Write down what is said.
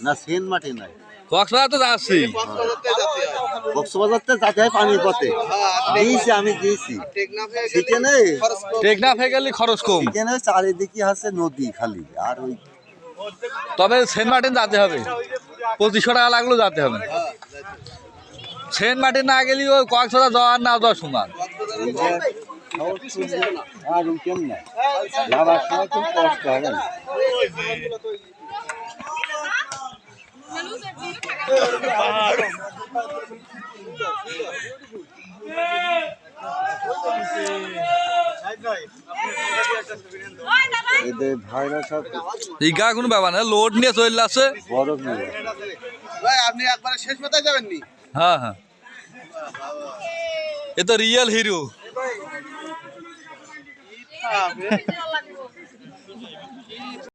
না সেন মাটি নাই, কক্সবাজার তো যাচ্ছি। কক্সবাজার তো যাতে হয় পানির পথে গিয়েছি, আমি গিয়েছি সেখানে। টেকনাফ হয়ে গেলে খরচ কম, সেখানে চারিদিকে আছে নদী খালি, আর ওই তবে সেন্ট মার্টিন যেতে হবে, 2500 টাকা লাগলেও যেতে হবে। সেন্ট মার্টিন না গেলে ওই কক্সবাজার যাওয়ার না যাওয়ার সমান। আর কেমন যাবার সময় খুব কষ্ট হবে না। এদের ভাইরা সব ইগা কোনো ব্যাপার না, লোড নিয়ে চলে আসছে। বরফ নিয়ে ভাই আপনি একবারে শেষ মাথায় যাবেন নি? হ্যাঁ হ্যাঁ, এ তো রিয়েল হিরো।